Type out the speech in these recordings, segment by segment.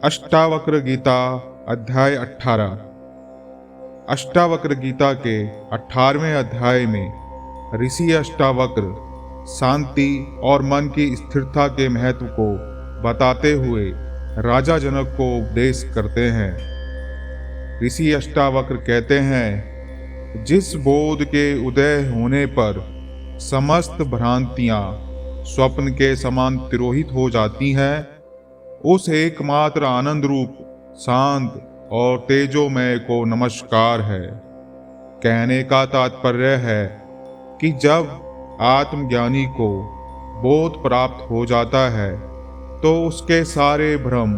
अष्टावक्र गीता अध्याय 18। अष्टावक्र गीता के 18वें अध्याय में ऋषि अष्टावक्र शांति और मन की स्थिरता के महत्व को बताते हुए राजा जनक को उपदेश करते हैं। ऋषि अष्टावक्र कहते हैं, जिस बोध के उदय होने पर समस्त भ्रांतियां स्वप्न के समान तिरोहित हो जाती हैं, उस एकमात्र आनंद रूप शांत और तेजोमय को नमस्कार है। कहने का तात्पर्य है कि जब आत्मज्ञानी को बोध प्राप्त हो जाता है तो उसके सारे भ्रम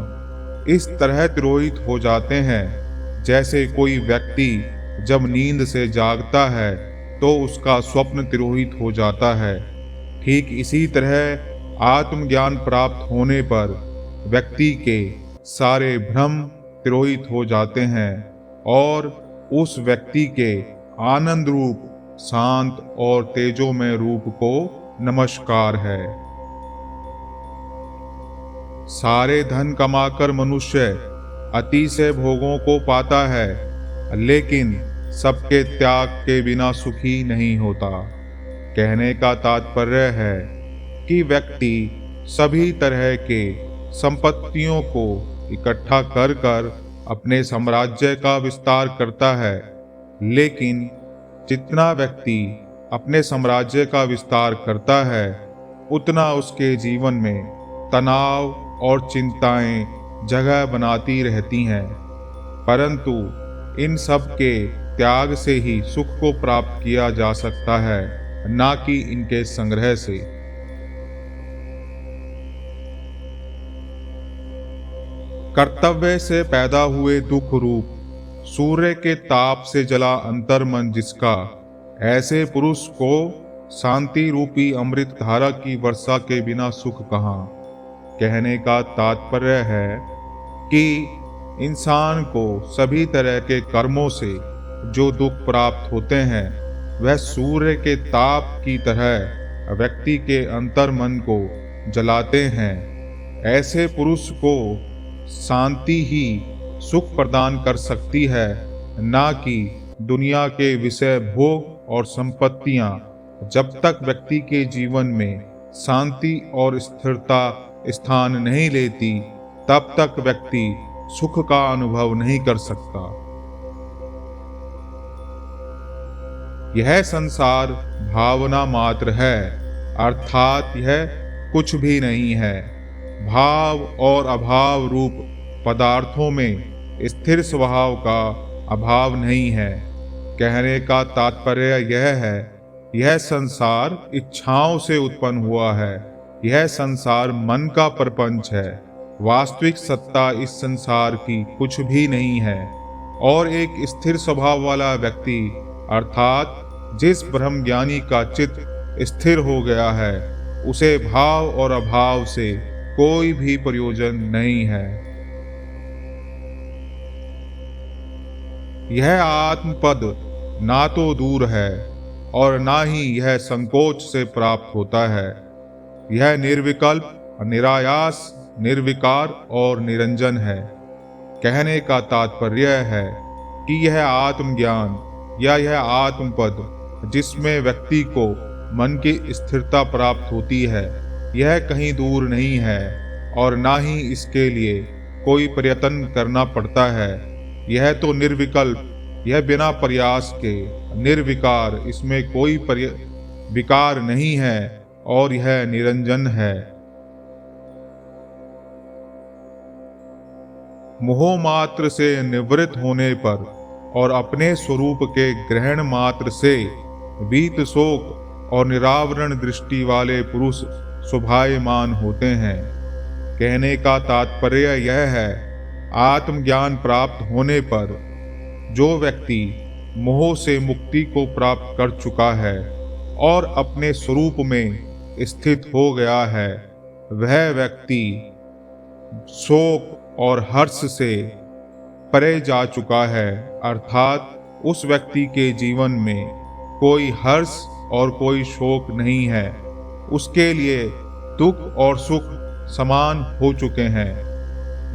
इस तरह तिरोहित हो जाते हैं, जैसे कोई व्यक्ति जब नींद से जागता है तो उसका स्वप्न तिरोहित हो जाता है। ठीक इसी तरह आत्मज्ञान प्राप्त होने पर व्यक्ति के सारे भ्रम तिरोहित हो जाते हैं और उस व्यक्ति के आनंद रूप शांत और तेजोमय रूप को नमस्कार है। सारे धन कमाकर मनुष्य अतिशय भोगों को पाता है, लेकिन सबके त्याग के बिना सुखी नहीं होता। कहने का तात्पर्य है कि व्यक्ति सभी तरह के संपत्तियों को इकट्ठा कर कर अपने साम्राज्य का विस्तार करता है, लेकिन जितना व्यक्ति अपने साम्राज्य का विस्तार करता है उतना उसके जीवन में तनाव और चिंताएं जगह बनाती रहती हैं। परंतु इन सब के त्याग से ही सुख को प्राप्त किया जा सकता है, ना कि इनके संग्रह से। कर्तव्य से पैदा हुए दुख रूप सूर्य के ताप से जला अंतर्मन जिसका, ऐसे पुरुष को शांति रूपी अमृत धारा की वर्षा के बिना सुख कहाँ। कहने का तात्पर्य है कि इंसान को सभी तरह के कर्मों से जो दुख प्राप्त होते हैं वह सूर्य के ताप की तरह व्यक्ति के अंतर्मन को जलाते हैं। ऐसे पुरुष को शांति ही सुख प्रदान कर सकती है, ना कि दुनिया के विषय भोग और संपत्तियां। जब तक व्यक्ति के जीवन में शांति और स्थिरता स्थान नहीं लेती, तब तक व्यक्ति सुख का अनुभव नहीं कर सकता। यह संसार भावना मात्र है, अर्थात यह कुछ भी नहीं है। भाव और अभाव रूप पदार्थों में स्थिर स्वभाव का अभाव नहीं है। कहने का तात्पर्य यह है, यह संसार इच्छाओं से उत्पन्न हुआ है। यह संसार मन का प्रपंच है। वास्तविक सत्ता इस संसार की कुछ भी नहीं है। और एक स्थिर स्वभाव वाला व्यक्ति, अर्थात जिस ब्रह्मज्ञानी का चित्त स्थिर हो गया है, उसे भाव और अभाव से कोई भी प्रयोजन नहीं है। यह आत्मपद ना तो दूर है और ना ही यह संकोच से प्राप्त होता है। यह निर्विकल्प, निरायास, निर्विकार और निरंजन है। कहने का तात्पर्य है कि यह आत्मज्ञान या यह आत्मपद जिसमें व्यक्ति को मन की स्थिरता प्राप्त होती है, यह कहीं दूर नहीं है और ना ही इसके लिए कोई प्रयत्न करना पड़ता है। यह तो निर्विकल्प, यह बिना प्रयास के निर्विकार, इसमें कोई विकार नहीं है और यह निरंजन है। मोह मात्र से निवृत्त होने पर और अपने स्वरूप के ग्रहण मात्र से वीत शोक और निरावरण दृष्टि वाले पुरुष शोभायमान होते हैं। कहने का तात्पर्य यह है, आत्मज्ञान प्राप्त होने पर जो व्यक्ति मोह से मुक्ति को प्राप्त कर चुका है और अपने स्वरूप में स्थित हो गया है, वह व्यक्ति शोक और हर्ष से परे जा चुका है। अर्थात उस व्यक्ति के जीवन में कोई हर्ष और कोई शोक नहीं है। उसके लिए दुख और सुख समान हो चुके हैं।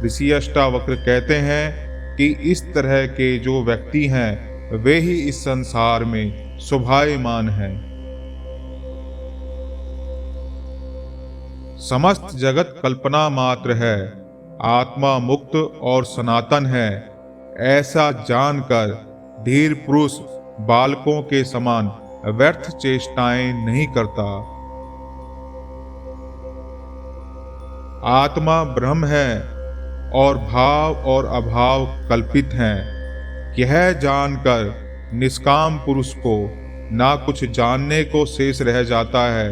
ऋषि अष्टावक्र कहते हैं कि इस तरह के जो व्यक्ति हैं वे ही इस संसार में शोभायमान हैं। समस्त जगत कल्पना मात्र है, आत्मा मुक्त और सनातन है, ऐसा जानकर धीर पुरुष बालकों के समान व्यर्थ चेष्टाएं नहीं करता। आत्मा ब्रह्म है और भाव और अभाव कल्पित हैं। यह जानकर निष्काम पुरुष को ना कुछ जानने को शेष रह जाता है,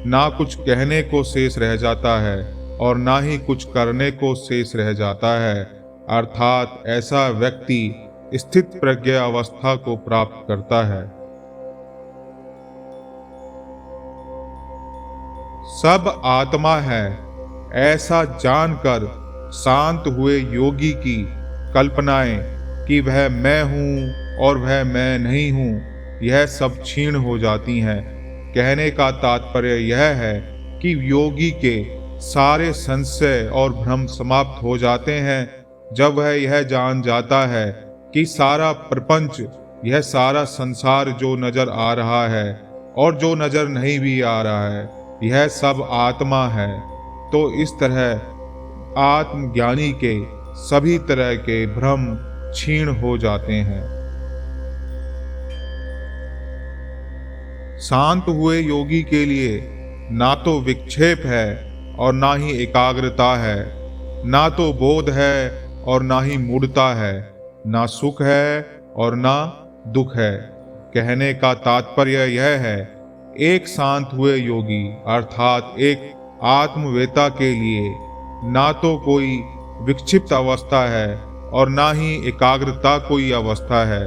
ना कुछ कहने को शेष रह जाता है और ना ही कुछ करने को शेष रह जाता है। अर्थात ऐसा व्यक्ति स्थित प्रज्ञा अवस्था को प्राप्त करता है। सब आत्मा है ऐसा जानकर शांत हुए योगी की कल्पनाएं कि वह मैं हूं और वह मैं नहीं हूं, यह सब क्षीण हो जाती हैं। कहने का तात्पर्य यह है कि योगी के सारे संशय और भ्रम समाप्त हो जाते हैं जब वह यह जान जाता है कि सारा प्रपंच, यह सारा संसार जो नजर आ रहा है और जो नजर नहीं भी आ रहा है, यह सब आत्मा है। तो इस तरह आत्मज्ञानी के सभी तरह के भ्रम क्षीण हो जाते हैं। शांत हुए योगी के लिए ना तो विक्षेप है और ना ही एकाग्रता है, ना तो बोध है और ना ही मूढ़ता है, ना सुख है और ना दुख है। कहने का तात्पर्य यह है, एक शांत हुए योगी अर्थात एक आत्मवेता के लिए ना तो कोई विक्षिप्त अवस्था है और ना ही एकाग्रता कोई अवस्था है,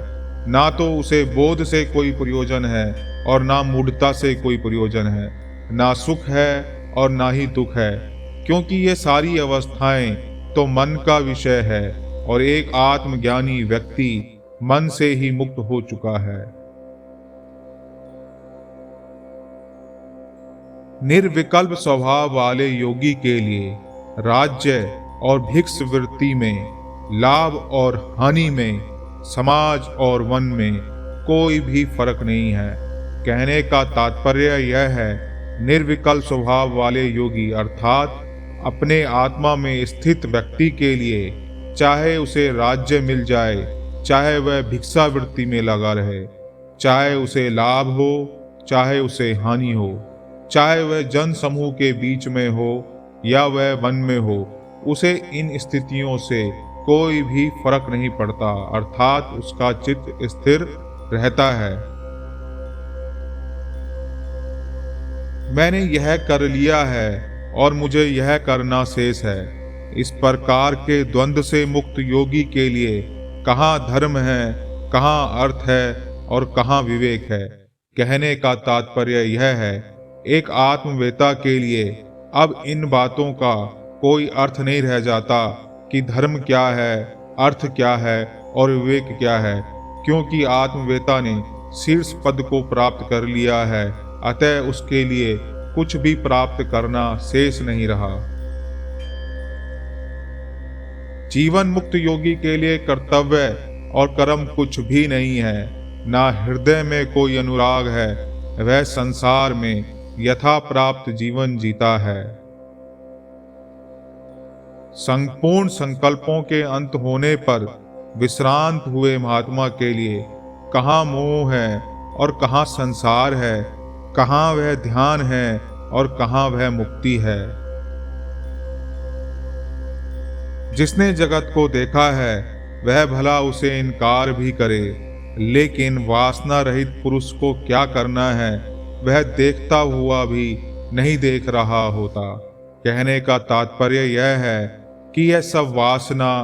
ना तो उसे बोध से कोई प्रयोजन है और ना मूढ़ता से कोई प्रयोजन है, ना सुख है और ना ही दुख है, क्योंकि ये सारी अवस्थाएं तो मन का विषय है और एक आत्मज्ञानी व्यक्ति मन से ही मुक्त हो चुका है। निर्विकल्प स्वभाव वाले योगी के लिए राज्य और भिक्ष वृत्ति में, लाभ और हानि में, समाज और वन में कोई भी फर्क नहीं है। कहने का तात्पर्य यह है, निर्विकल्प स्वभाव वाले योगी अर्थात अपने आत्मा में स्थित व्यक्ति के लिए चाहे उसे राज्य मिल जाए, चाहे वह भिक्षा वृत्ति में लगा रहे, चाहे उसे लाभ हो, चाहे उसे हानि हो, चाहे वह जन समूह के बीच में हो या वह वन में हो, उसे इन स्थितियों से कोई भी फर्क नहीं पड़ता, अर्थात उसका चित्त स्थिर रहता है। मैंने यह कर लिया है और मुझे यह करना शेष है। इस प्रकार के द्वंद्व से मुक्त योगी के लिए कहाँ धर्म है, कहाँ अर्थ है और कहाँ विवेक है। कहने का तात्पर्य यह है, एक आत्मवेता के लिए अब इन बातों का कोई अर्थ नहीं रह जाता कि धर्म क्या है, अर्थ क्या है और विवेक क्या है, क्योंकि आत्मवेता ने शीर्ष पद को प्राप्त कर लिया है, अतः उसके लिए कुछ भी प्राप्त करना शेष नहीं रहा। जीवन मुक्त योगी के लिए कर्तव्य और कर्म कुछ भी नहीं है, ना हृदय में कोई अनुराग है, वह संसार में यथा प्राप्त जीवन जीता है। संपूर्ण संकल्पों के अंत होने पर विश्रांत हुए महात्मा के लिए कहाँ मोह है और कहाँ संसार है, कहाँ वह ध्यान है और कहाँ वह मुक्ति है। जिसने जगत को देखा है वह भला उसे इनकार भी करे, लेकिन वासना रहित पुरुष को क्या करना है, वह देखता हुआ भी नहीं देख रहा होता। कहने का तात्पर्य यह है कि यह सब वासना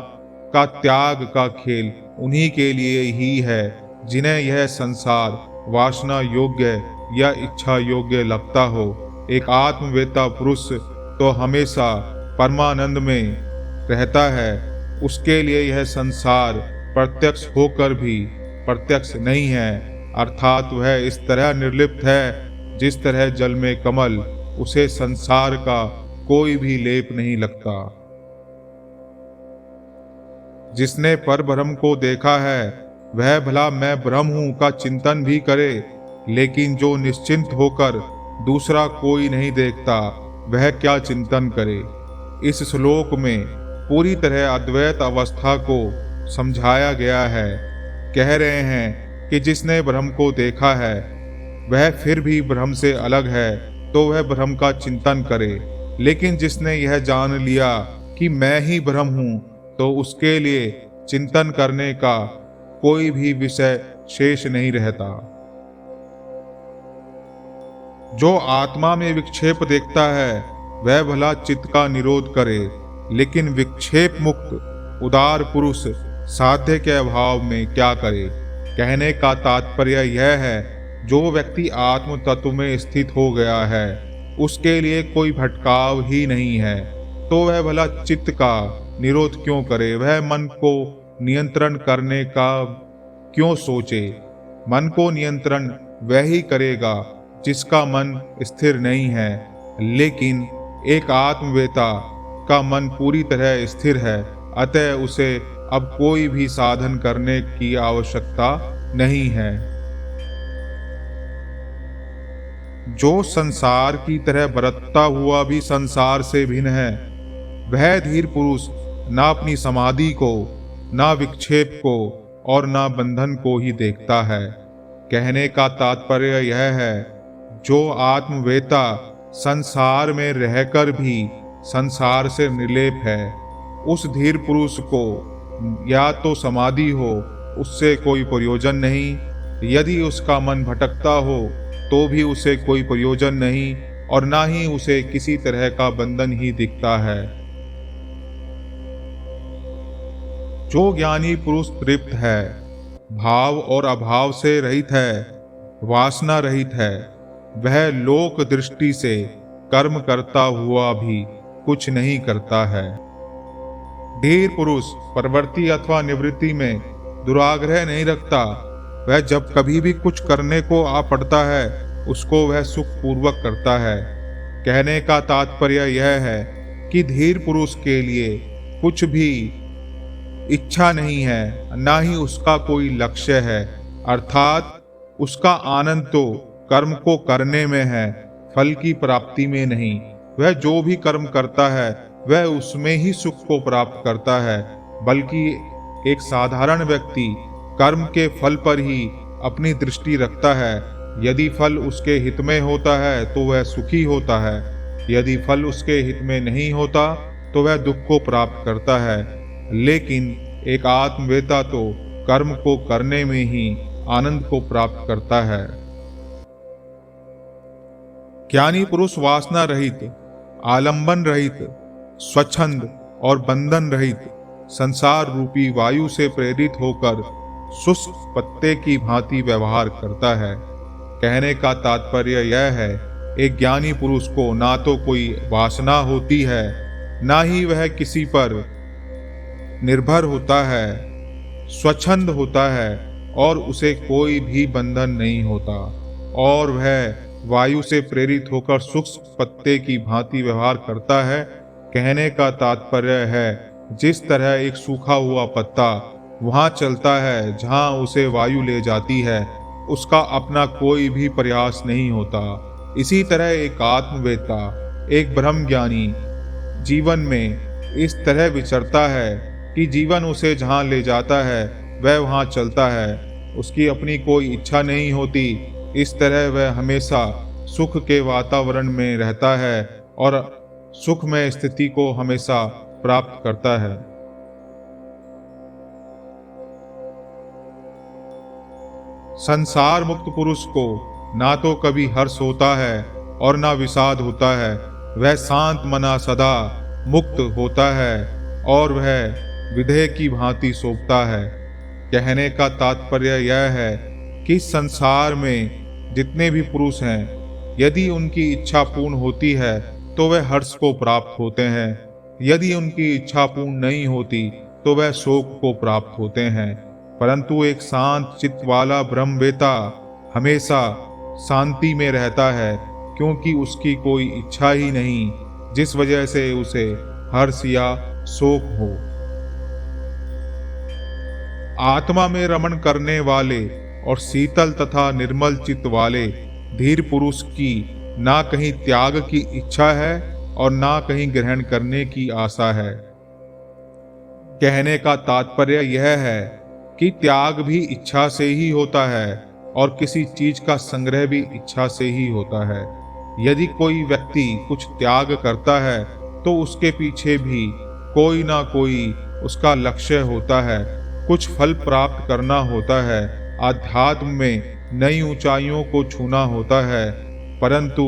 का त्याग का खेल उन्हीं के लिए ही है जिन्हें यह संसार वासना योग्य या इच्छा योग्य लगता हो। एक आत्मवेता पुरुष तो हमेशा परमानंद में रहता है, उसके लिए यह संसार प्रत्यक्ष होकर भी प्रत्यक्ष नहीं है, अर्थात वह इस तरह निर्लिप्त है जिस तरह जल में कमल, उसे संसार का कोई भी लेप नहीं लगता। जिसने पर ब्रह्म को देखा है वह भला मैं ब्रह्म हूं का चिंतन भी करे, लेकिन जो निश्चिंत होकर दूसरा कोई नहीं देखता वह क्या चिंतन करे। इस श्लोक में पूरी तरह अद्वैत अवस्था को समझाया गया है। कह रहे हैं कि जिसने ब्रह्म को देखा है वह फिर भी ब्रह्म से अलग है तो वह ब्रह्म का चिंतन करे, लेकिन जिसने यह जान लिया कि मैं ही ब्रह्म हूं तो उसके लिए चिंतन करने का कोई भी विषय शेष नहीं रहता। जो आत्मा में विक्षेप देखता है वह भला चित्त का निरोध करे, लेकिन विक्षेप मुक्त उदार पुरुष साध्य के अभाव में क्या करे। कहने का तात्पर्य यह है, जो व्यक्ति आत्म तत्व में स्थित हो गया है उसके लिए कोई भटकाव ही नहीं है, तो वह भला चित्त का निरोध क्यों करे, वह मन को नियंत्रण करने का क्यों सोचे। मन को नियंत्रण वह ही करेगा जिसका मन स्थिर नहीं है, लेकिन एक आत्मवेता का मन पूरी तरह स्थिर है, अतः उसे अब कोई भी साधन करने की आवश्यकता नहीं है। जो संसार की तरह बरतता हुआ भी संसार से भिन्न है, वह धीर पुरुष ना अपनी समाधि को, ना विक्षेप को और ना बंधन को ही देखता है। कहने का तात्पर्य यह है, जो आत्मवेता संसार में रहकर भी संसार से निर्लेप है, उस धीर पुरुष को या तो समाधि हो उससे कोई प्रयोजन नहीं, यदि उसका मन भटकता हो तो भी उसे कोई प्रयोजन नहीं, और ना ही उसे किसी तरह का बंधन ही दिखता है। जो ज्ञानी पुरुष तृप्त है, भाव और अभाव से रहित है, वासना रहित है, वह लोक दृष्टि से कर्म करता हुआ भी कुछ नहीं करता है। धीर पुरुष प्रवृत्ति अथवा निवृत्ति में दुराग्रह नहीं रखता। वह जब कभी भी कुछ करने को आ पड़ता है उसको वह सुख पूर्वक करता है। कहने का तात्पर्य यह है कि धीर पुरुष के लिए कुछ भी इच्छा नहीं है, ना ही उसका कोई लक्ष्य है, अर्थात उसका आनंद तो कर्म को करने में है, फल की प्राप्ति में नहीं। वह जो भी कर्म करता है वह उसमें ही सुख को प्राप्त करता है, बल्कि एक साधारण व्यक्ति कर्म के फल पर ही अपनी दृष्टि रखता है। यदि फल उसके हित में होता है तो वह सुखी होता है, यदि फल उसके हित में नहीं होता तो वह दुख को प्राप्त करता है। लेकिन एक आत्मवेता तो कर्म को करने में ही आनंद को प्राप्त करता है। ज्ञानी पुरुष वासना रहित, आलंबन रहित, स्वच्छंद और बंधन रहित संसार रूपी वायु से प्रेरित होकर शुष्क पत्ते की भांति व्यवहार करता है। कहने का तात्पर्य यह है, एक ज्ञानी पुरुष को ना तो कोई वासना होती है, ना ही वह किसी पर निर्भर होता है, स्वच्छंद होता है और उसे कोई भी बंधन नहीं होता, और वह वायु से प्रेरित होकर शुष्क पत्ते की भांति व्यवहार करता है। कहने का तात्पर्य है, जिस तरह एक सूखा हुआ पत्ता वहां चलता है जहां उसे वायु ले जाती है, उसका अपना कोई भी प्रयास नहीं होता, इसी तरह एक आत्मवेता, एक ब्रह्म ज्ञानी जीवन में इस तरह विचरता है कि जीवन उसे जहां ले जाता है वह वहां चलता है, उसकी अपनी कोई इच्छा नहीं होती। इस तरह वह हमेशा सुख के वातावरण में रहता है और सुख में स्थिति को हमेशा प्राप्त करता है। संसार मुक्त पुरुष को ना तो कभी हर्ष होता है और ना विषाद होता है, वह शांत मना सदा मुक्त होता है और वह विधेय की भांति शोभता है। कहने का तात्पर्य यह है कि संसार में जितने भी पुरुष हैं, यदि उनकी इच्छा पूर्ण होती है तो वह हर्ष को प्राप्त होते हैं, यदि उनकी इच्छा पूर्ण नहीं होती तो वह शोक को प्राप्त होते हैं। परंतु एक शांत चित्त वाला ब्रह्मवेता हमेशा शांति में रहता है, क्योंकि उसकी कोई इच्छा ही नहीं जिस वजह से उसे हर्ष या शोक हो। आत्मा में रमण करने वाले और शीतल तथा निर्मल चित्त वाले धीर पुरुष की ना कहीं त्याग की इच्छा है और ना कहीं ग्रहण करने की आशा है। कहने का तात्पर्य यह है कि त्याग भी इच्छा से ही होता है और किसी चीज का संग्रह भी इच्छा से ही होता है। यदि कोई व्यक्ति कुछ त्याग करता है तो उसके पीछे भी कोई ना कोई उसका लक्ष्य होता है, कुछ फल प्राप्त करना होता है, आध्यात्म में नई ऊंचाइयों को छूना होता है। परंतु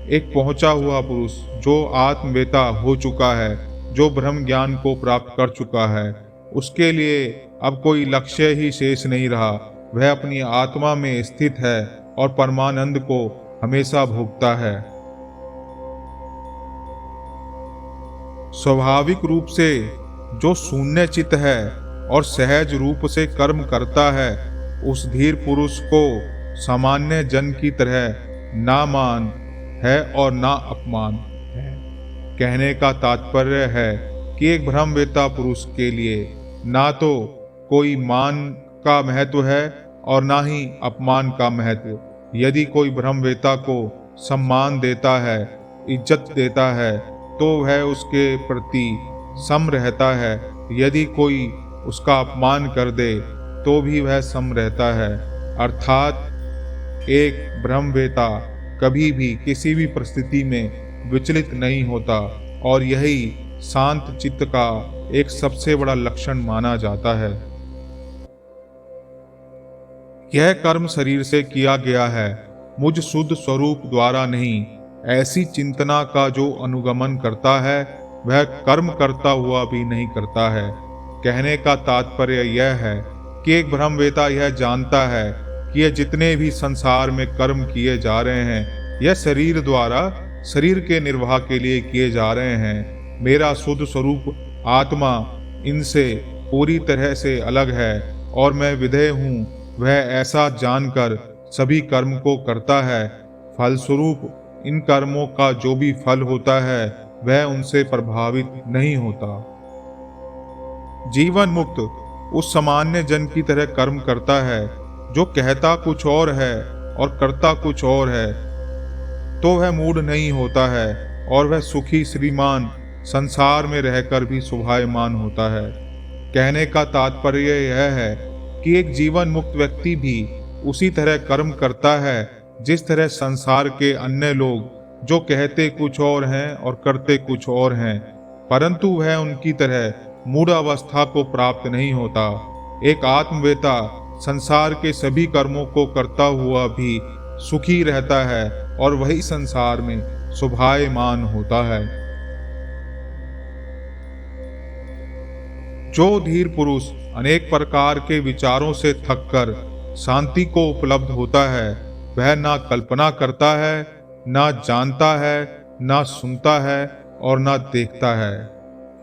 एक पहुंचा हुआ पुरुष जो आत्मवेता हो चुका है, जो ब्रह्म ज्ञान को प्राप्त कर चुका है, उसके लिए अब कोई लक्ष्य ही शेष नहीं रहा। वह अपनी आत्मा में स्थित है और परमानंद को हमेशा भोगता है। स्वाभाविक रूप से जो शून्य चित्त है और सहज रूप से कर्म करता है, उस धीर पुरुष को सामान्य जन की तरह ना मान है और ना अपमान है। कहने का तात्पर्य है कि एक ब्रह्मवेता पुरुष के लिए ना तो कोई मान का महत्व है और ना ही अपमान का महत्व। यदि कोई ब्रह्मवेता को सम्मान देता है, इज्जत देता है, तो वह उसके प्रति सम रहता है। यदि कोई उसका अपमान कर दे तो भी वह सम रहता है। अर्थात एक ब्रह्मवेता कभी भी किसी भी परिस्थिति में विचलित नहीं होता और यही शांत चित्त का एक सबसे बड़ा लक्षण माना जाता है। यह कर्म शरीर से किया गया है, मुझ शुद्ध स्वरूप द्वारा नहीं। ऐसी चिंतना का जो अनुगमन करता है वह कर्म करता हुआ भी नहीं करता है। कहने का तात्पर्य यह है कि एक ब्रह्मवेता यह जानता है कि ये जितने भी संसार में कर्म किए जा रहे हैं, यह शरीर द्वारा शरीर के निर्वाह के लिए किए जा रहे हैं। मेरा शुद्ध स्वरूप आत्मा इनसे पूरी तरह से अलग है और मैं विधेय हूँ। वह ऐसा जानकर सभी कर्म को करता है। फलस्वरूप इन कर्मों का जो भी फल होता है वह उनसे प्रभावित नहीं होता। जीवन मुक्त उस सामान्य जन की तरह कर्म करता है जो कहता कुछ और है और करता कुछ और है, तो वह मूढ़ नहीं होता है और वह सुखी श्रीमान संसार में रहकर भी शोभायमान होता है। कहने का तात्पर्य यह है कि एक जीवन मुक्त व्यक्ति भी उसी तरह कर्म करता है जिस तरह संसार के अन्य लोग जो कहते कुछ और हैं और करते कुछ और हैं, परंतु वह उनकी तरह मूढ़ावस्था को प्राप्त नहीं होता। एक आत्मवेता संसार के सभी कर्मों को करता हुआ भी सुखी रहता है और वही संसार में शोभायमान होता है। जो धीर पुरुष अनेक प्रकार के विचारों से थककर शांति को उपलब्ध होता है, वह ना कल्पना करता है, ना जानता है, ना सुनता है और ना देखता है।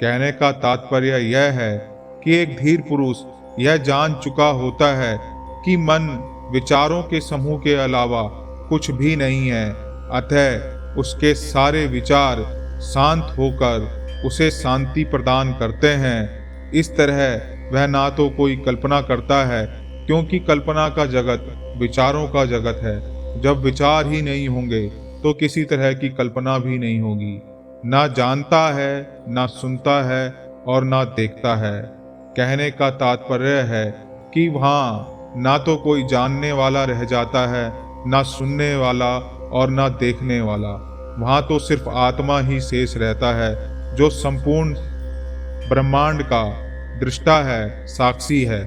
कहने का तात्पर्य यह है कि एक धीर पुरुष यह जान चुका होता है कि मन विचारों के समूह के अलावा कुछ भी नहीं है, अतः उसके सारे विचार शांत होकर उसे शांति प्रदान करते हैं। इस तरह वह ना तो कोई कल्पना करता है, क्योंकि कल्पना का जगत विचारों का जगत है। जब विचार ही नहीं होंगे तो किसी तरह की कल्पना भी नहीं होगी। ना जानता है, ना सुनता है और ना देखता है। कहने का तात्पर्य है कि वहाँ ना तो कोई जानने वाला रह जाता है, ना सुनने वाला और ना देखने वाला। वहाँ तो सिर्फ आत्मा ही शेष रहता है जो संपूर्ण ब्रह्मांड का दृष्टा है, साक्षी है।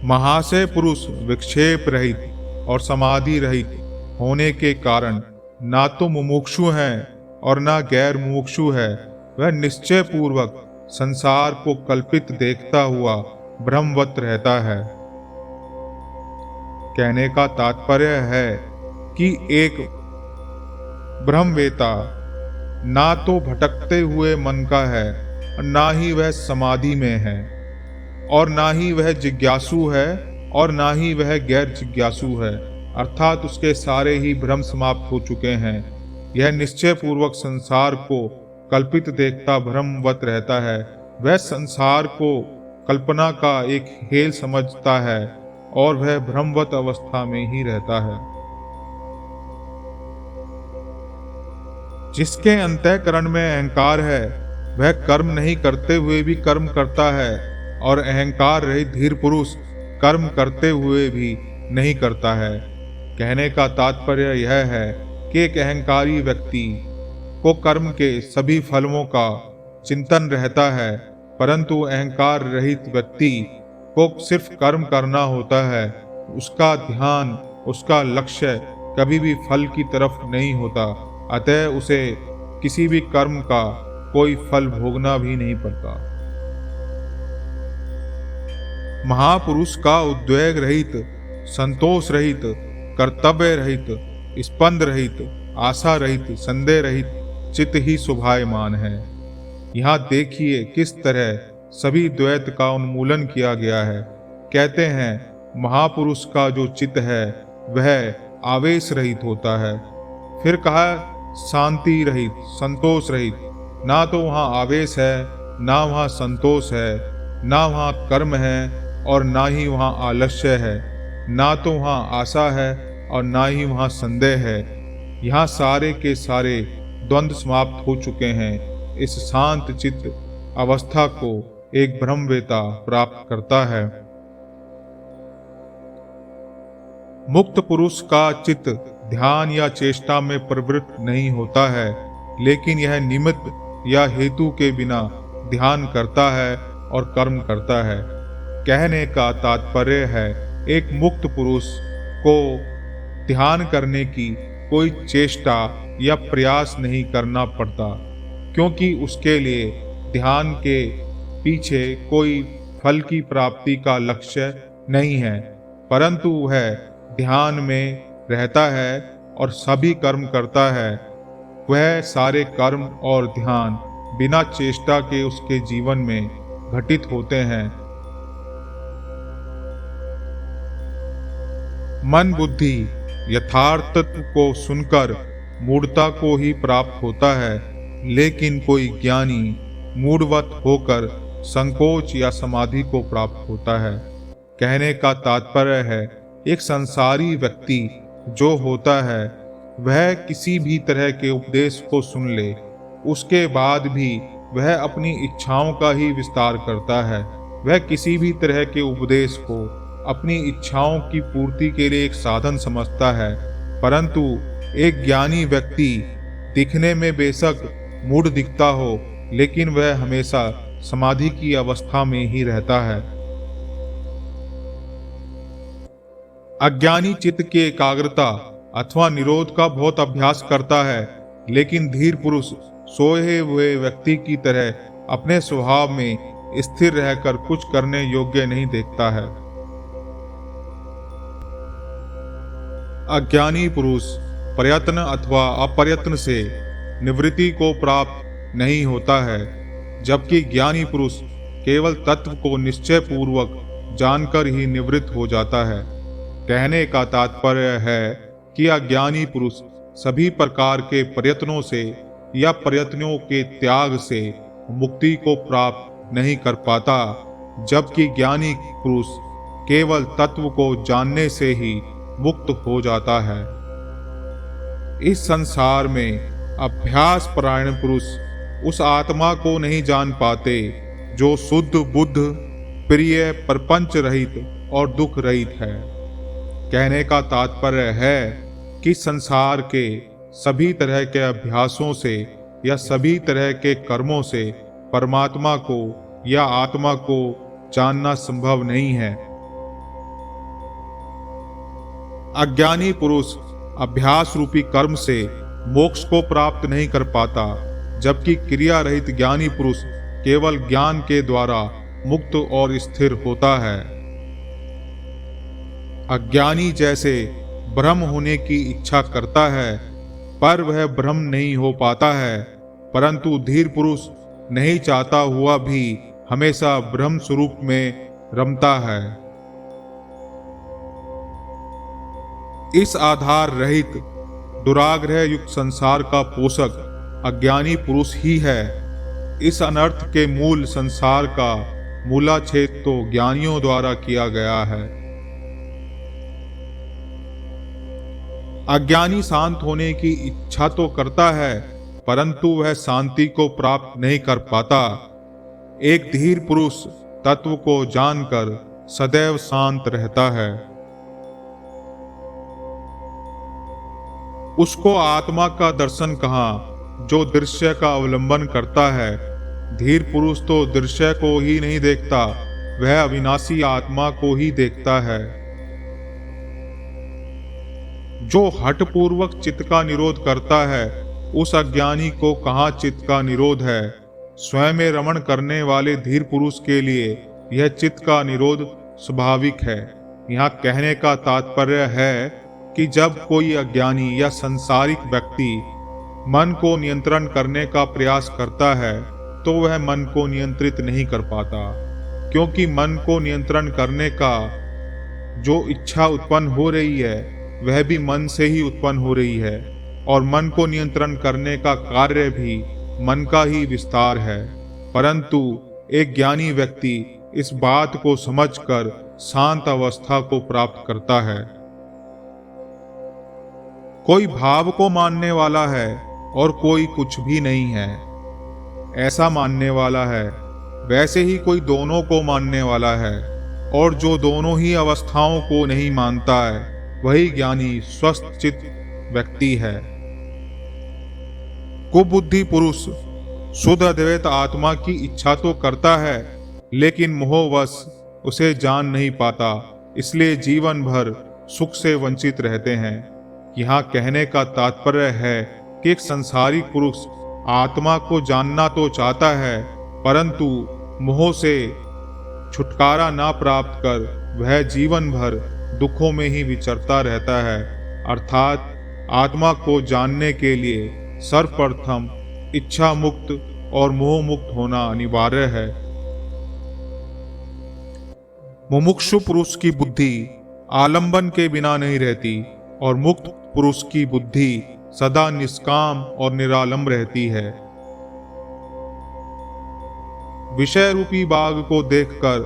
महाशय पुरुष विक्षेप रहित और समाधि रहित होने के कारण ना तो मुमुक्षु है और ना गैर मुमुक्षु है। वह निश्चय पूर्वक संसार को कल्पित देखता हुआ ब्रह्मवत रहता है। कहने का तात्पर्य है कि एक ब्रह्मवेता ना तो भटकते हुए मन का है, ना ही वह समाधि में है, और ना ही वह जिज्ञासु है और ना ही वह गैर जिज्ञासु है। अर्थात उसके सारे ही भ्रम समाप्त हो चुके हैं। यह निश्चय पूर्वक संसार को कल्पित देखता ब्रह्मवत रहता है। वह संसार को कल्पना का एक खेल समझता है और वह भ्रमवत अवस्था में ही रहता है। जिसके अंतःकरण में अहंकार है वह कर्म नहीं करते हुए भी कर्म करता है, और अहंकार रहित धीर पुरुष कर्म करते हुए भी नहीं करता है। कहने का तात्पर्य यह है कि एक अहंकारी व्यक्ति को कर्म के सभी फलों का चिंतन रहता है, परंतु अहंकार रहित व्यक्ति को सिर्फ कर्म करना होता है। उसका ध्यान, उसका लक्ष्य कभी भी फल की तरफ नहीं होता, अतः उसे किसी भी कर्म का कोई फल भोगना भी नहीं पड़ता। महापुरुष का उद्वेग रहित, संतोष रहित, कर्तव्य रहित, स्पंद रहित, आशा रहित, संदेह रहित चित्त ही शोभायमान है। यहाँ देखिए किस तरह सभी द्वैत का उन्मूलन किया गया है। कहते हैं महापुरुष का जो चित्त है वह आवेश रहित होता है। फिर कहा शांति रहित, संतोष रहित। ना तो वहाँ आवेश है, ना वहाँ संतोष है, ना वहाँ कर्म है और ना ही वहाँ आलस्य है, ना तो वहाँ आशा है और ना ही वहाँ संदेह है। यहाँ सारे के सारे द्वंद्व समाप्त हो चुके हैं। इस शांत चित्त अवस्था को एक ब्रह्मवेता प्राप्त करता है। मुक्त पुरुष का चित्त ध्यान या चेष्टा में प्रवृत्त नहीं होता है, लेकिन यह निमित्त या हेतु के बिना ध्यान करता है और कर्म करता है। कहने का तात्पर्य है एक मुक्त पुरुष को ध्यान करने की कोई चेष्टा या प्रयास नहीं करना पड़ता, क्योंकि उसके लिए ध्यान के पीछे कोई फल की प्राप्ति का लक्ष्य नहीं है, परंतु वह ध्यान में रहता है और सभी कर्म करता है। वह सारे कर्म और ध्यान बिना चेष्टा के उसके जीवन में घटित होते हैं। मन बुद्धि यथार्थ तत्व को सुनकर मूढ़ता को ही प्राप्त होता है, लेकिन कोई ज्ञानी मूढ़वत होकर संकोच या समाधि को प्राप्त होता है। कहने का तात्पर्य है एक संसारी व्यक्ति जो होता है वह किसी भी तरह के उपदेश को सुन ले, उसके बाद भी वह अपनी इच्छाओं का ही विस्तार करता है। वह किसी भी तरह के उपदेश को अपनी इच्छाओं की पूर्ति के लिए एक साधन समझता है, परंतु एक ज्ञानी व्यक्ति दिखने में बेशक मूढ़ दिखता हो, लेकिन वह हमेशा समाधि की अवस्था में ही रहता है। अज्ञानी चित्त की एकाग्रता अथवा निरोध का बहुत अभ्यास करता है, लेकिन धीर पुरुष सोए हुए व्यक्ति की तरह अपने स्वभाव में स्थिर रहकर कुछ करने योग्य नहीं देखता है। अज्ञानी पुरुष प्रयत्न अथवा अप्रयत्न से निवृत्ति को प्राप्त नहीं होता है, जबकि ज्ञानी पुरुष केवल तत्व को निश्चय पूर्वक जानकर ही निवृत्त हो जाता है। कहने का तात्पर्य है कि अज्ञानी पुरुष सभी प्रकार के प्रयत्नों से या प्रयत्नों के त्याग से मुक्ति को प्राप्त नहीं कर पाता, जबकि ज्ञानी पुरुष केवल तत्व को जानने से ही मुक्त हो जाता है। इस संसार में अभ्यास परायण पुरुष उस आत्मा को नहीं जान पाते जो शुद्ध बुद्ध, प्रिय, प्रपंच रहित और दुख रहित है। कहने का तात्पर्य है कि संसार के सभी तरह के अभ्यासों से या सभी तरह के कर्मों से परमात्मा को या आत्मा को जानना संभव नहीं है। अज्ञानी पुरुष अभ्यास रूपी कर्म से मोक्ष को प्राप्त नहीं कर पाता, जबकि क्रिया रहित ज्ञानी पुरुष केवल ज्ञान के द्वारा मुक्त और स्थिर होता है। अज्ञानी जैसे ब्रह्म होने की इच्छा करता है, पर वह ब्रह्म नहीं हो पाता है, परंतु धीर पुरुष नहीं चाहता हुआ भी हमेशा ब्रह्म स्वरूप में रमता है। इस आधार रहित दुराग्रह युक्त संसार का पोषक अज्ञानी पुरुष ही है। इस अनर्थ के मूल संसार का मूलाच्छेद तो ज्ञानियों द्वारा किया गया है। अज्ञानी शांत होने की इच्छा तो करता है, परंतु वह शांति को प्राप्त नहीं कर पाता। एक धीर पुरुष तत्व को जानकर सदैव शांत रहता है। उसको आत्मा का दर्शन कहाँ, जो दृश्य का अवलंबन करता है। धीर पुरुष तो दृश्य को ही नहीं देखता, वह अविनाशी आत्मा को ही देखता है। जो हठ पूर्वक चित्त का निरोध करता है, उस अज्ञानी को कहाँ चित्त का निरोध है। स्वयं में रमण करने वाले धीर पुरुष के लिए यह चित्त का निरोध स्वाभाविक है। यहाँ कहने का तात्पर्य है कि जब कोई अज्ञानी या संसारिक व्यक्ति मन को नियंत्रण करने का प्रयास करता है, तो वह मन को नियंत्रित नहीं कर पाता, क्योंकि मन को नियंत्रण करने का जो इच्छा उत्पन्न हो रही है, वह भी मन से ही उत्पन्न हो रही है, और मन को नियंत्रण करने का कार्य भी मन का ही विस्तार है। परंतु एक ज्ञानी व्यक्ति इस बात को समझकर शांत अवस्था को प्राप्त करता है। कोई भाव को मानने वाला है और कोई कुछ भी नहीं है, ऐसा मानने वाला है। वैसे ही कोई दोनों को मानने वाला है, और जो दोनों ही अवस्थाओं को नहीं मानता है, वही ज्ञानी स्वस्थ चित्त व्यक्ति है। कुबुद्धि पुरुष शुद्ध अद्वैत आत्मा की इच्छा तो करता है, लेकिन मोहवश उसे जान नहीं पाता, इसलिए जीवन भर सुख से वंचित रहते हैं। यहाँ कहने का तात्पर्य है कि एक संसारिक पुरुष आत्मा को जानना तो चाहता है, परंतु मोह से छुटकारा ना प्राप्त कर वह जीवन भर दुखों में ही विचरता रहता है। अर्थात आत्मा को जानने के लिए सर्वप्रथम इच्छा मुक्त और मोह मुक्त होना अनिवार्य है। मुमुक्षु पुरुष की बुद्धि आलंबन के बिना नहीं रहती, और मुक्त पुरुष की बुद्धि सदा निष्काम और निरालंब रहती है। विषय रूपी बाग को देखकर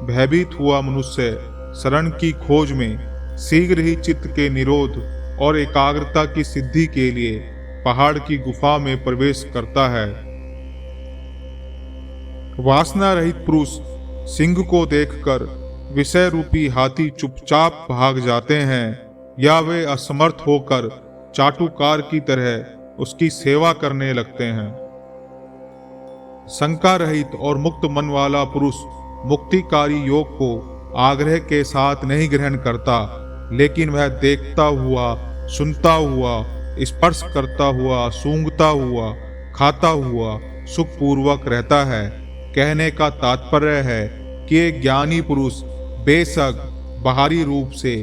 भयभीत हुआ मनुष्य शरण की खोज में शीघ्र ही चित्त के निरोध और एकाग्रता की सिद्धि के लिए पहाड़ की गुफा में प्रवेश करता है। वासना रहित पुरुष सिंह को देखकर विषय रूपी हाथी चुपचाप भाग जाते हैं, या वे असमर्थ होकर चाटुकार की तरह उसकी सेवा करने लगते हैं। शंका रहित और मुक्त मन वाला पुरुष मुक्तिकारी योग को आग्रह के साथ नहीं ग्रहण करता, लेकिन वह देखता हुआ, सुनता हुआ, स्पर्श करता हुआ, सूंघता हुआ, खाता हुआ सुखपूर्वक रहता है। कहने का तात्पर्य है कि एक ज्ञानी पुरुष बेशक बाहरी रूप से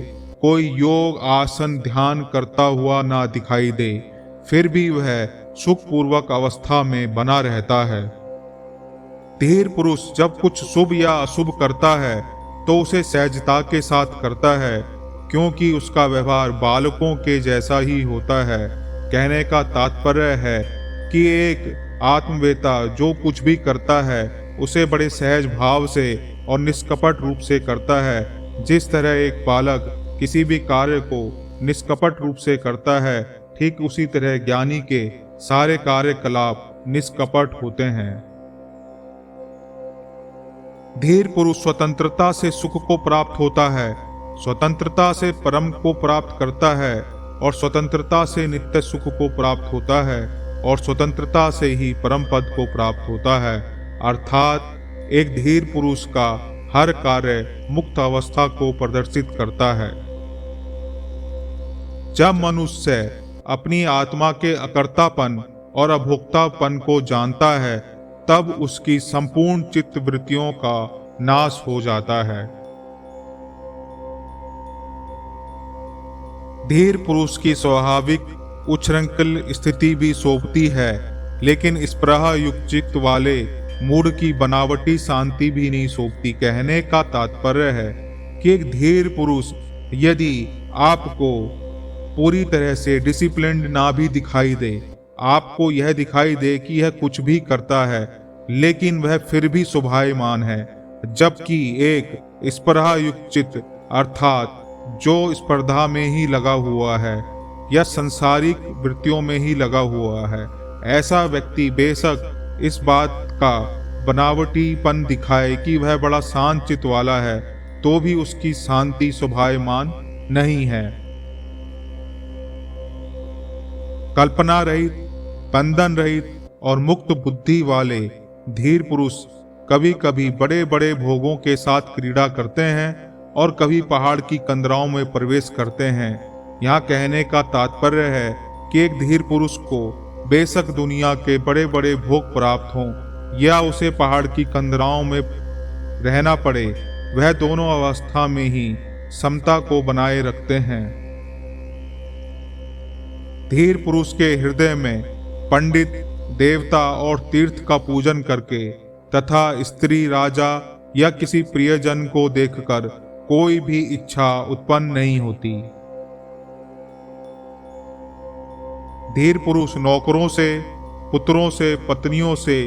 कोई योग आसन ध्यान करता हुआ ना दिखाई दे, फिर भी वह सुखपूर्वक अवस्था में बना रहता है। धीर पुरुष जब कुछ शुभ या अशुभ करता है तो उसे सहजता के साथ करता है, क्योंकि उसका व्यवहार बालकों के जैसा ही होता है। कहने का तात्पर्य है कि एक आत्मवेता जो कुछ भी करता है उसे बड़े सहज भाव से और निष्कपट रूप से करता है। जिस तरह एक बालक किसी भी कार्य को निष्कपट रूप से करता है, ठीक उसी तरह ज्ञानी के सारे कार्यकलाप निष्कपट होते हैं। धीर पुरुष स्वतंत्रता से सुख को प्राप्त होता है, स्वतंत्रता से परम को प्राप्त करता है, और स्वतंत्रता से नित्य सुख को प्राप्त होता है, और स्वतंत्रता से ही परम पद को प्राप्त होता है। अर्थात एक धीर पुरुष का हर कार्य मुक्त अवस्था को प्रदर्शित करता है। जब मनुष्य अपनी आत्मा के अकर्तापन और अभोक्तापन को जानता है, तब उसकी संपूर्ण चित्त वृत्तियों का नाश हो जाता है। धीर पुरुष की स्वाभाविक उच्छृंखल स्थिति भी शोभती है, लेकिन स्पृहा युक्त चित्त वाले मूड की बनावटी शांति भी नहीं शोभती। कहने का तात्पर्य है कि एक धीर पुरुष यदि आपको पूरी तरह से डिसिप्लिन्ड ना भी दिखाई दे, आपको यह दिखाई दे कि यह कुछ भी करता है, लेकिन वह फिर भी शोभायमान है, जबकि एक स्पर्धा युक्त चित्त अर्थात जो स्पर्धा में ही लगा हुआ है या सांसारिक वृत्तियों में ही लगा हुआ है, ऐसा व्यक्ति बेशक इस बात का बनावटीपन दिखाए कि वह बड़ा शांत चित्त वाला है, तो भी उसकी शांति शोभायमान नहीं है। कल्पना रहित, बंधन रहित और मुक्त बुद्धि वाले धीर पुरुष कभी कभी बड़े बड़े भोगों के साथ क्रीड़ा करते हैं और कभी पहाड़ की कंदराओं में प्रवेश करते हैं। यहाँ कहने का तात्पर्य है कि एक धीर पुरुष को बेशक दुनिया के बड़े बड़े भोग प्राप्त हों या उसे पहाड़ की कंदराओं में रहना पड़े, वह दोनों अवस्था में ही समता को बनाए रखते हैं। धीर पुरुष के हृदय में पंडित, देवता और तीर्थ का पूजन करके तथा स्त्री, राजा या किसी प्रियजन को देखकर कोई भी इच्छा उत्पन्न नहीं होती। धीर पुरुष नौकरों से, पुत्रों से, पत्नियों से,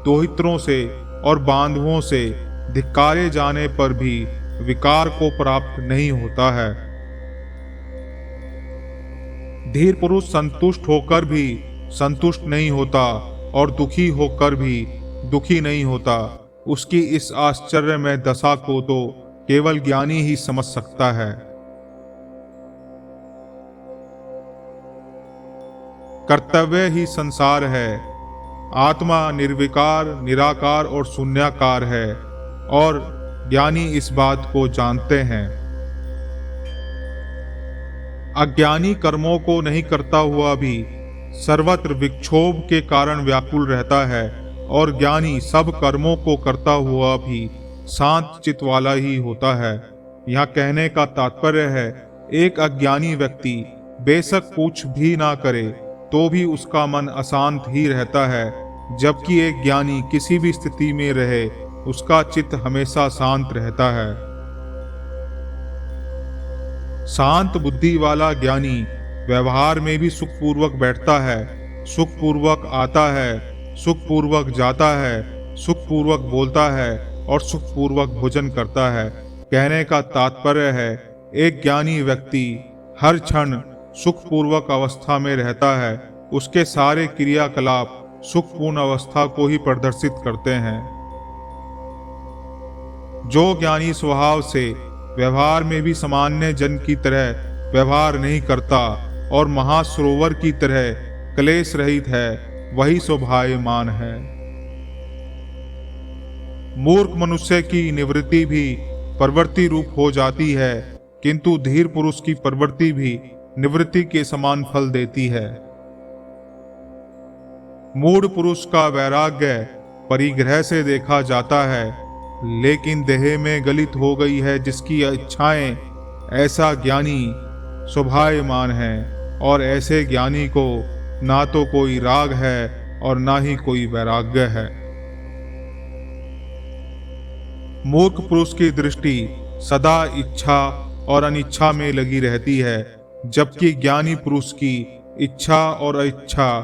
दोहित्रों से और बांधवों से धिक्कारे जाने पर भी विकार को प्राप्त नहीं होता है। धीर पुरुष संतुष्ट होकर भी संतुष्ट नहीं होता और दुखी होकर भी दुखी नहीं होता। उसकी इस आश्चर्यमय दशा को तो केवल ज्ञानी ही समझ सकता है। कर्तव्य ही संसार है। आत्मा निर्विकार, निराकार और शून्याकार है और ज्ञानी इस बात को जानते हैं। अज्ञानी कर्मों को नहीं करता हुआ भी सर्वत्र विक्षोभ के कारण व्याकुल रहता है और ज्ञानी सब कर्मों को करता हुआ भी शांत चित्त वाला ही होता है। यहाँ कहने का तात्पर्य है, एक अज्ञानी व्यक्ति बेशक कुछ भी ना करे तो भी उसका मन अशांत ही रहता है, जबकि एक ज्ञानी किसी भी स्थिति में रहे उसका चित्त हमेशा शांत रहता है। शांत बुद्धि वाला ज्ञानी व्यवहार में भी सुखपूर्वक बैठता है, सुखपूर्वक आता है, सुखपूर्वक जाता है, सुखपूर्वक बोलता है और सुखपूर्वक भोजन करता है। कहने का तात्पर्य है, एक ज्ञानी व्यक्ति हर क्षण सुखपूर्वक अवस्था में रहता है। उसके सारे क्रियाकलाप सुखपूर्ण अवस्था को ही प्रदर्शित करते हैं। जो ज्ञानी स्वभाव से व्यवहार में भी सामान्य जन की तरह व्यवहार नहीं करता और महासरोवर की तरह क्लेश रहित है, वही शोभायमान है। मूर्ख मनुष्य की निवृत्ति भी प्रवृत्ति रूप हो जाती है, किंतु धीर पुरुष की प्रवृत्ति भी निवृत्ति के समान फल देती है। मूढ़ पुरुष का वैराग्य परिग्रह से देखा जाता है, लेकिन देह में गलित हो गई है जिसकी इच्छाएं, ऐसा ज्ञानी शोभायमान है और ऐसे ज्ञानी को ना तो कोई राग है और ना ही कोई वैराग्य है। मूर्ख पुरुष की दृष्टि सदा इच्छा और अनिच्छा में लगी रहती है, जबकि ज्ञानी पुरुष की इच्छा और अइच्छा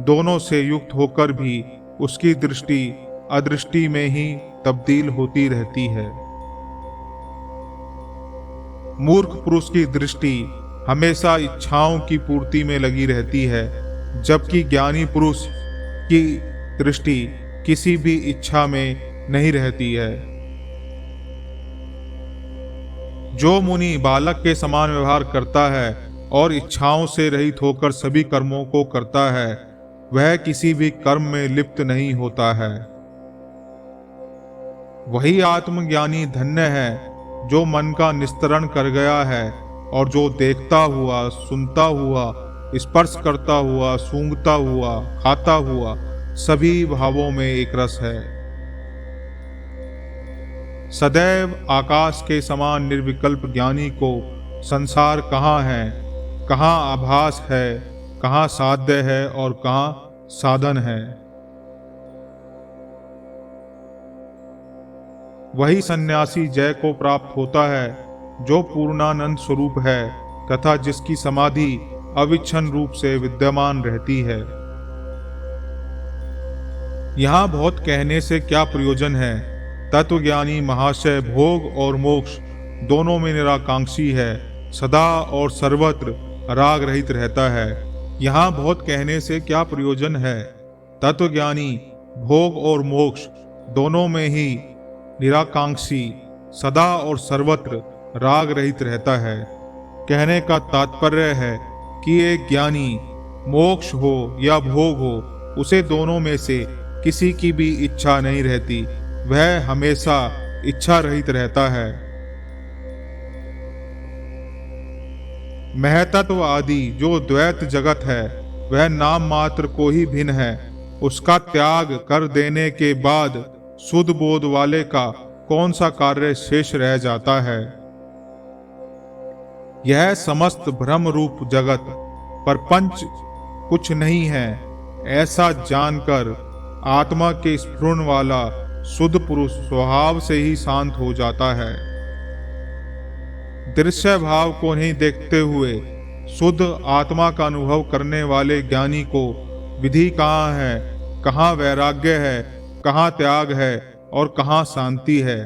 दोनों से युक्त होकर भी उसकी दृष्टि अदृष्टि में ही तब्दील होती रहती है। मूर्ख पुरुष की दृष्टि हमेशा इच्छाओं की पूर्ति में लगी रहती है, जबकि ज्ञानी पुरुष की दृष्टि किसी भी इच्छा में नहीं रहती है। जो मुनि बालक के समान व्यवहार करता है और इच्छाओं से रहित होकर सभी कर्मों को करता है, वह किसी भी कर्म में लिप्त नहीं होता है। वही आत्मज्ञानी धन्य है जो मन का निस्तरण कर गया है और जो देखता हुआ, सुनता हुआ, स्पर्श करता हुआ, सूंघता हुआ, खाता हुआ सभी भावों में एक रस है। सदैव आकाश के समान निर्विकल्प ज्ञानी को संसार कहाँ है, कहाँ आभास है, कहाँ साध्य है और कहाँ साधन है। वही सन्यासी जय को प्राप्त होता है जो पूर्णानंद स्वरूप है तथा जिसकी समाधि अविच्छिन्न रूप से विद्यमान रहती है। यहाँ बहुत कहने से क्या प्रयोजन है। तत्वज्ञानी महाशय भोग और मोक्ष दोनों में निराकांक्षी है, सदा और सर्वत्र राग रहित रहता है। यहाँ बहुत कहने से क्या प्रयोजन है। तत्वज्ञानी भोग और मोक्ष दोनों में ही निराकांक्षी, सदा और सर्वत्र राग रहित रहता है। कहने का तात्पर्य है कि एक ज्ञानी मोक्ष हो या भोग हो, उसे दोनों में से किसी की भी इच्छा नहीं रहती, वह हमेशा इच्छा रहित रहता है। महतत्व आदि जो द्वैत जगत है वह नाम मात्र को ही भिन्न है। उसका त्याग कर देने के बाद शुद्ध बोध वाले का कौन सा कार्य शेष रह जाता है। यह समस्त भ्रम रूप जगत परपंच कुछ नहीं है, ऐसा जानकर आत्मा के स्फुरन वाला शुद्ध पुरुष स्वभाव से ही शांत हो जाता है। दृश्य भाव को नहीं देखते हुए शुद्ध आत्मा का अनुभव करने वाले ज्ञानी को विधि कहाँ है, कहाँ वैराग्य है, कहाँ त्याग है और कहाँ शांति है।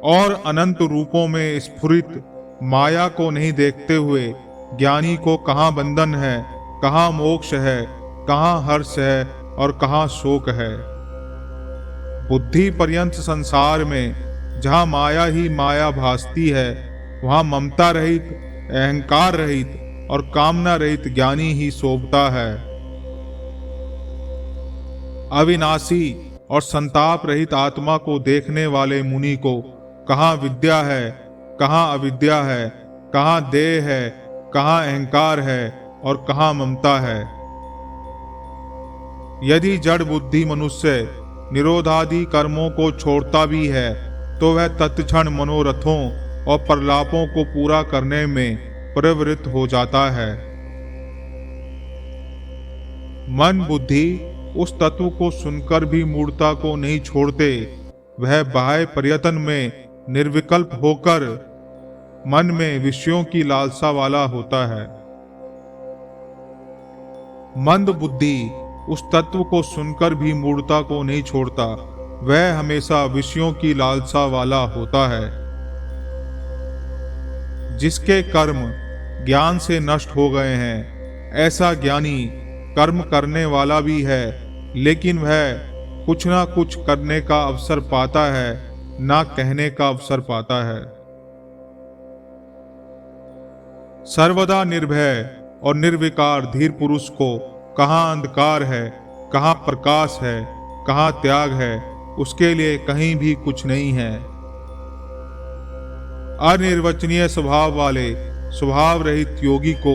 और अनंत रूपों में स्फुरित माया को नहीं देखते हुए ज्ञानी को कहाँ बंधन है, कहाँ मोक्ष है, कहाँ हर्ष है और कहाँ शोक है। बुद्धि पर्यंत संसार में जहाँ माया ही माया भासती है, वहाँ ममता रहित, अहंकार रहित और कामना रहित ज्ञानी ही शोभता है। अविनाशी और संताप रहित आत्मा को देखने वाले मुनि को कहाँ विद्या है, कहाँ अविद्या है, कहाँ देह है, कहाँ अहंकार है और कहाँ ममता है। यदि जड़ बुद्धि मनुष्य निरोधादि कर्मों को छोड़ता भी है तो वह तत्क्षण मनोरथों और प्रलापों को पूरा करने में प्रवृत्त हो जाता है। मन बुद्धि उस तत्व को सुनकर भी मूढ़ता को नहीं छोड़ते, वह बाह्य प्रयत्न में निर्विकल्प होकर मन में विषयों की लालसा वाला होता है। मंद बुद्धि उस तत्व को सुनकर भी मूढ़ता को नहीं छोड़ता, वह हमेशा विषयों की लालसा वाला होता है। जिसके कर्म ज्ञान से नष्ट हो गए हैं, ऐसा ज्ञानी कर्म करने वाला भी है, लेकिन वह कुछ ना कुछ करने का अवसर पाता है, ना कहने का अवसर पाता है। सर्वदा निर्भय और निर्विकार धीर पुरुष को कहाँ अंधकार है, कहाँ प्रकाश है, कहाँ त्याग है, उसके लिए कहीं भी कुछ नहीं है। अनिर्वचनीय स्वभाव वाले स्वभाव रहित योगी को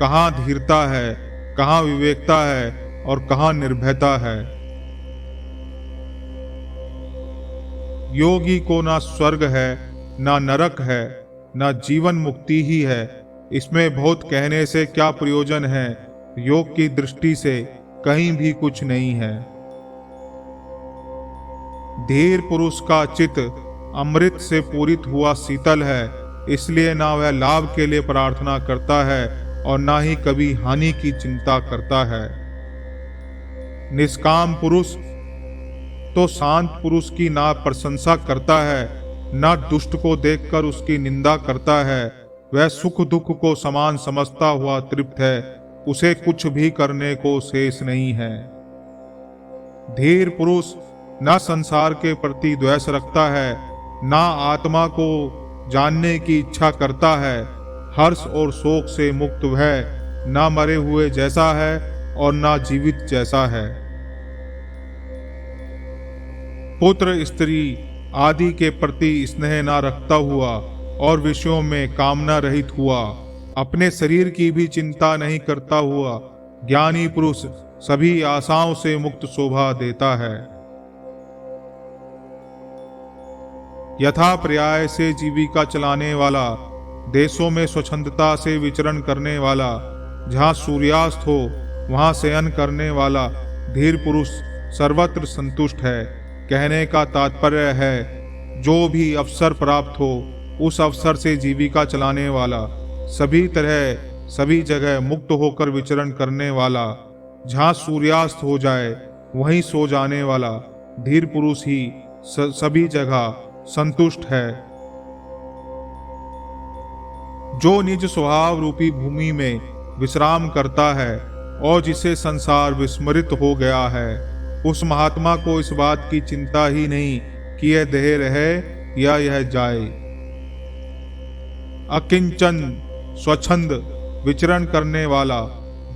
कहाँ धीरता है, कहाँ विवेकता है और कहाँ निर्भयता है। योगी को ना स्वर्ग है, ना नरक है, ना जीवन मुक्ति ही है। इसमें बहुत कहने से क्या प्रयोजन है, योग की दृष्टि से कहीं भी कुछ नहीं है। धीर पुरुष का चित्त अमृत से पूरित हुआ शीतल है, इसलिए ना वह लाभ के लिए प्रार्थना करता है और ना ही कभी हानि की चिंता करता है। निष्काम पुरुष तो शांत पुरुष की ना प्रशंसा करता है, ना दुष्ट को देखकर उसकी निंदा करता है। वह सुख दुख को समान समझता हुआ तृप्त है, उसे कुछ भी करने को शेष नहीं है। धीर पुरुष न संसार के प्रति द्वेष रखता है, ना आत्मा को जानने की इच्छा करता है। हर्ष और शोक से मुक्त वह ना मरे हुए जैसा है और ना जीवित जैसा है। पुत्र स्त्री आदि के प्रति स्नेह ना रखता हुआ और विषयों में कामना रहित हुआ, अपने शरीर की भी चिंता नहीं करता हुआ ज्ञानी पुरुष सभी आशाओं से मुक्त शोभा देता है। यथा पर्याय से जीविका चलाने वाला, देशों में स्वच्छंदता से विचरण करने वाला, जहाँ सूर्यास्त हो वहाँ शयन करने वाला धीर पुरुष सर्वत्र संतुष्ट है। कहने का तात्पर्य है, जो भी अवसर प्राप्त हो उस अवसर से जीविका चलाने वाला, सभी तरह सभी जगह मुक्त होकर विचरण करने वाला, जहाँ सूर्यास्त हो जाए वहीं सो जाने वाला धीर पुरुष ही सभी जगह संतुष्ट है। जो निज स्वभाव रूपी भूमि में विश्राम करता है और जिसे संसार विस्मृत हो गया है, उस महात्मा को इस बात की चिंता ही नहीं कि यह देह रहे या यह जाए। अकिंचन स्वच्छंद विचरण करने वाला,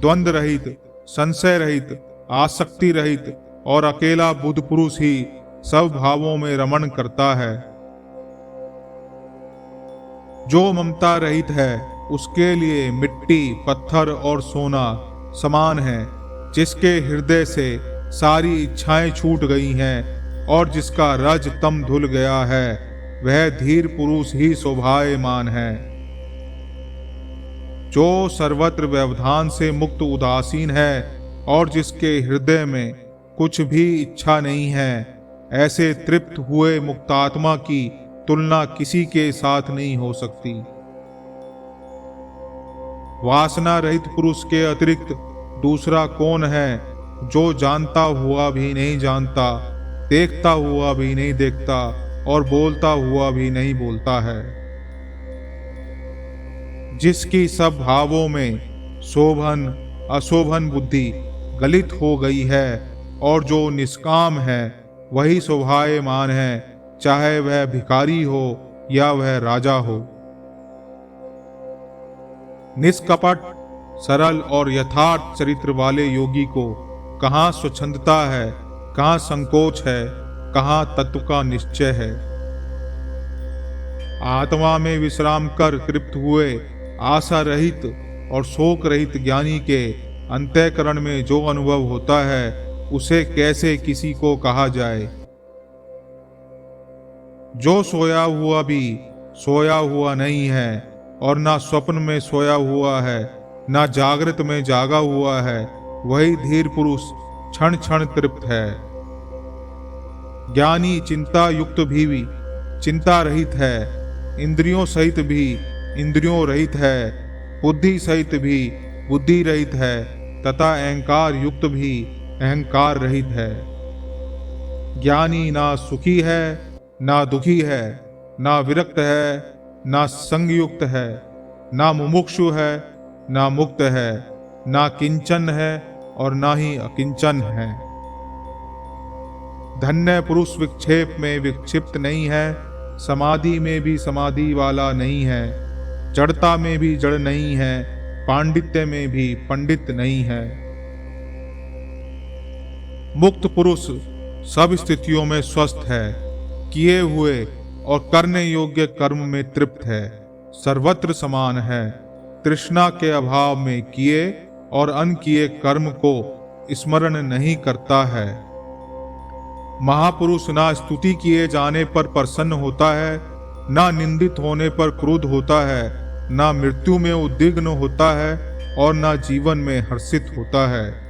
द्वंद्व रहित, संशय रहित, आसक्ति रहित और अकेला बुद्ध पुरुष ही सब भावों में रमण करता है। जो ममता रहित है उसके लिए मिट्टी, पत्थर और सोना समान है। जिसके हृदय से सारी इच्छाएं छूट गई हैं और जिसका रज तम धुल गया है, वह धीर पुरुष ही शोभायमान है। जो सर्वत्र व्यवधान से मुक्त उदासीन है और जिसके हृदय में कुछ भी इच्छा नहीं है, ऐसे तृप्त हुए मुक्तात्मा की तुलना किसी के साथ नहीं हो सकती। वासना रहित पुरुष के अतिरिक्त दूसरा कौन है जो जानता हुआ भी नहीं जानता, देखता हुआ भी नहीं देखता और बोलता हुआ भी नहीं बोलता है। जिसकी सब भावों में शोभन अशोभन बुद्धि गलित हो गई है और जो निष्काम है वही शोभायमान है, चाहे वह भिखारी हो या वह राजा हो। निष्कपट, सरल और यथार्थ चरित्र वाले योगी को कहाँ स्वच्छंदता है, कहाँ संकोच है, कहाँ तत्व का निश्चय है। आत्मा में विश्राम कर तृप्त हुए आशा रहित और शोक रहित ज्ञानी के अंतःकरण में जो अनुभव होता है, उसे कैसे किसी को कहा जाए। जो सोया हुआ भी सोया हुआ नहीं है और ना स्वप्न में सोया हुआ है, ना जागृत में जागा हुआ है, वही धीर पुरुष क्षण क्षण तृप्त है। ज्ञानी चिंता युक्त भी चिंता रहित है, इंद्रियों सहित भी इंद्रियों रहित है, बुद्धि सहित भी बुद्धि रहित है तथा अहंकार युक्त भी अहंकार रहित है। ज्ञानी ना सुखी है, ना दुखी है, ना विरक्त है, ना संगयुक्त है, ना मुमुक्षु है, ना मुक्त है, ना किंचन है और ना ही अकिंचन है। धन्य पुरुष विक्षेप में विक्षिप्त नहीं है, समाधि में भी समाधि वाला नहीं है, जड़ता में भी जड़ नहीं है, पांडित्य में भी पंडित नहीं है। मुक्त पुरुष सब स्थितियों में स्वस्थ है, किए हुए और करने योग्य कर्म में तृप्त है, सर्वत्र समान है, तृष्णा के अभाव में किए और अनकिए कर्म को स्मरण नहीं करता है। महापुरुष ना स्तुति किए जाने पर प्रसन्न होता है, ना निंदित होने पर क्रुद्ध होता है, ना मृत्यु में उद्विग्न होता है और ना जीवन में हर्षित होता है।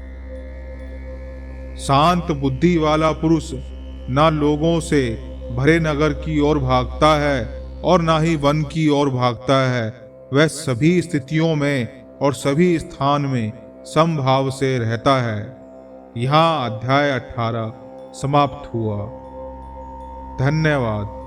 शांत बुद्धि वाला पुरुष ना लोगों से भरे नगर की ओर भागता है और ना ही वन की ओर भागता है। वह सभी स्थितियों में और सभी स्थान में समभाव से रहता है। यहाँ अध्याय 18 समाप्त हुआ। धन्यवाद।